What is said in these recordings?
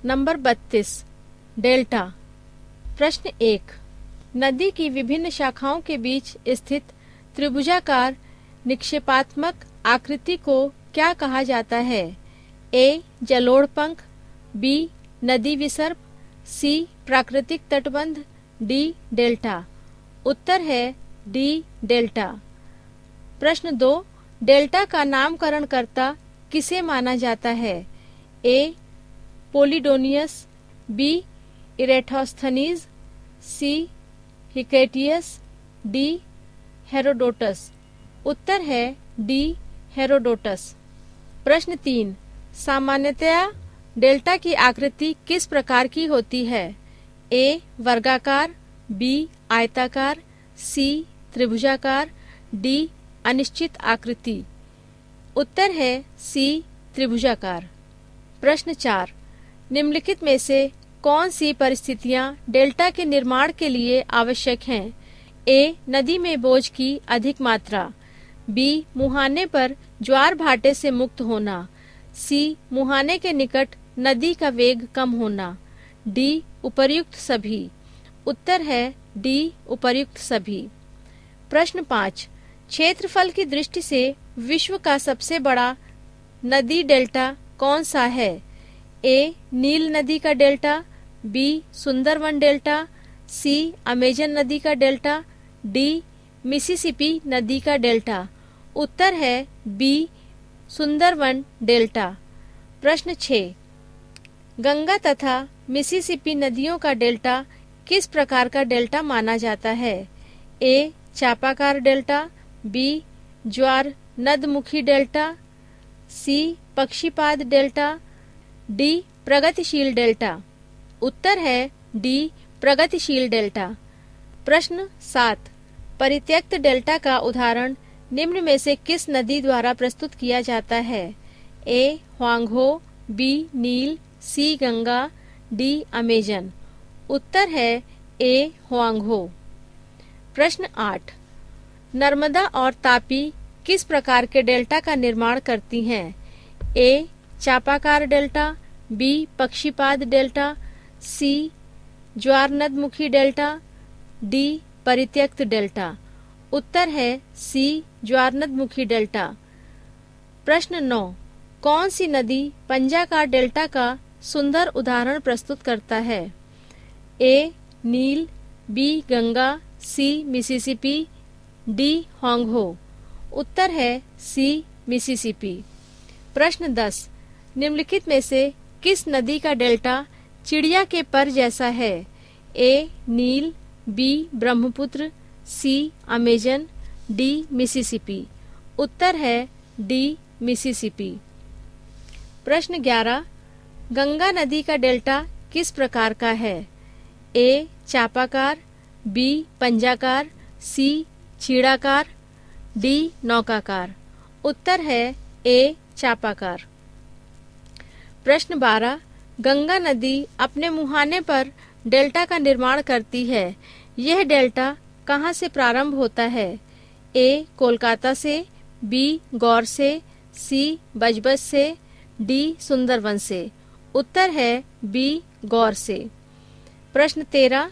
Number 32 delta. प्रश्न 1, नदी की विभिन्न शाखाओं के बीच स्थित त्रिभुजाकार निक्षेपात्मक आकृति को क्या कहा जाता है? ए. जलोढ़ पंख, बी. नदी विसर्प, सी. प्राकृतिक तटबंध, डी. डेल्टा। उत्तर है डी. डेल्टा। प्रश्न 2, डेल्टा का नामकरण कर्ता किसे माना जाता है? A. Posidonius, B. Eratosthenes, C. Hecataeus, D. Herodotus. उत्तर है डी. हेरोडोटस। प्रश्न 3, सामान्यतया डेल्टा की आकृति किस प्रकार की होती है? ए. वर्गाकार, बी. आयताकार, सी. त्रिभुजाकार, डी. अनिश्चित आकृति। उत्तर है सी. त्रिभुजाकार। प्रश्न 4, निम्नलिखित में से कौन सी परिस्थितियां डेल्टा के निर्माण के लिए आवश्यक हैं? ए. नदी में बोझ की अधिक मात्रा, बी. मुहाने पर ज्वार भाटे से मुक्त होना, सी. मुहाने के निकट नदी का वेग कम होना, डी. उपर्युक्त सभी। उत्तर है डी. उपर्युक्त सभी। प्रश्न 5, क्षेत्रफल की दृष्टि से विश्व का सबसे बड़ा नदी डेल्टा कौन सा है? ए. नील नदी का डेल्टा, बी. सुंदरवन डेल्टा, सी. अमेजन नदी का डेल्टा, डी. मिसिसिपी नदी का डेल्टा। उत्तर है बी. सुंदरवन डेल्टा। प्रश्न 6, गंगा तथा मिसिसिपी नदियों का डेल्टा किस प्रकार का डेल्टा माना जाता है? ए. चापाकार डेल्टा, बी. ज्वार नदमुखी डेल्टा, सी. पक्षीपाद डेल्टा, डी. प्रगतिशील डेल्टा। उत्तर है डी. प्रगतिशील डेल्टा। प्रश्न 7, परित्यक्त डेल्टा का उदाहरण निम्न में से किस नदी द्वारा प्रस्तुत किया जाता है? ए. Hwangho, B. नील, सी. गंगा, डी. अमेजन। उत्तर है ए. ह्वांगहो। प्रश्न 8, नर्मदा और तापी किस प्रकार के डेल्टा का निर्माण करती हैं? ए. चापाकार डेल्टा, बी. पक्षीपाद डेल्टा, सी. ज्वार नदमुखी डेल्टा, डी. परित्यक्त डेल्टा। उत्तर है सी. ज्वार नदमुखी डेल्टा। प्रश्न 9, कौन सी नदी पंजाकार डेल्टा का सुंदर उदाहरण प्रस्तुत करता है? ए. नील, B. Ganga, C. Mississippi, D. Hwangho. उत्तर है सी. मिसिसिपी। प्रश्न 10, निम्नलिखित में से किस नदी का डेल्टा चिड़िया के पर जैसा है? ए. नील, B. Brahmaputra, C. Amazon, D. Mississippi. उत्तर है डी. मिसिसिपी। प्रश्न 11, गंगा नदी का डेल्टा किस प्रकार का है? ए. चापाकार, बी. पंजाकार, सी. छीड़ाकार, डी. नौकाकार। उत्तर है ए. चापाकार। प्रश्न 12, गंगा नदी अपने मुहाने पर डेल्टा का निर्माण करती है। यह डेल्टा कहाँ से प्रारंभ होता है? ए. कोलकाता से, बी. गौर से, सी. बजबज से, डी. सुंदरवन से। उत्तर है बी. गौर से। प्रश्न 13,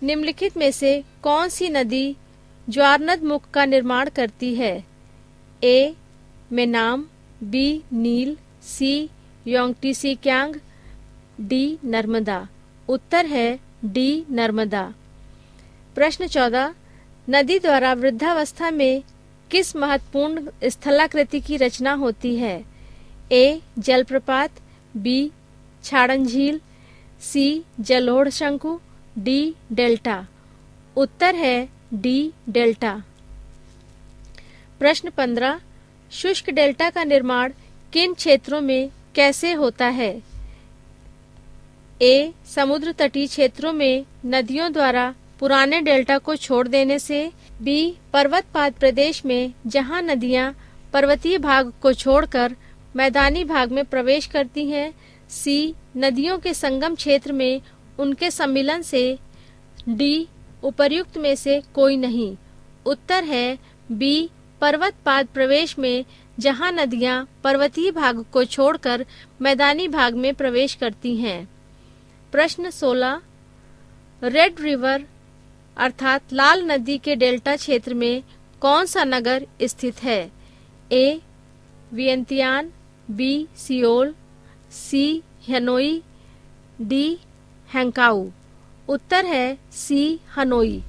निम्नलिखित में से कौन सी नदी ज्वारनद मुख का निर्माण करती है? ए. मेनाम, बी. नील, सी. योंगटीसी क्यांग, डी. नर्मदा। उत्तर है डी. नर्मदा। प्रश्न 14, नदी द्वारा वृद्धावस्था में किस महत्वपूर्ण स्थलाकृति की रचना होती है? ए. जलप्रपात, बी. छाड़न झील, सी. जलोढ़ शंकु, डी. डेल्टा। उत्तर है डी. डेल्टा। प्रश्न 15, शुष्क डेल्टा का निर्माण किन क्षेत्रों में कैसे होता है? ए. समुद्र तटीय क्षेत्रों में नदियों द्वारा पुराने डेल्टा को छोड़ देने से, बी. पर्वतपात प्रदेश में जहां नदियां पर्वतीय भाग को छोड़कर मैदानी भाग में प्रवेश करती हैं, सी. नदियों के संगम क्षेत्र में उनके सम्मिलन से, डी. उपर्युक्त में से कोई नहीं। उत्तर है बी. पर्वतपात प्रवेश में जहां नदियां पर्वतीय भाग को छोड़कर मैदानी भाग में प्रवेश करती हैं। प्रश्न 16, रेड रिवर अर्थात लाल नदी के डेल्टा क्षेत्र में कौन सा नगर स्थित है? ए वियंतियान, बी सियोल, सी हनोई, डी हैंकाऊ। उत्तर है सी हनोई।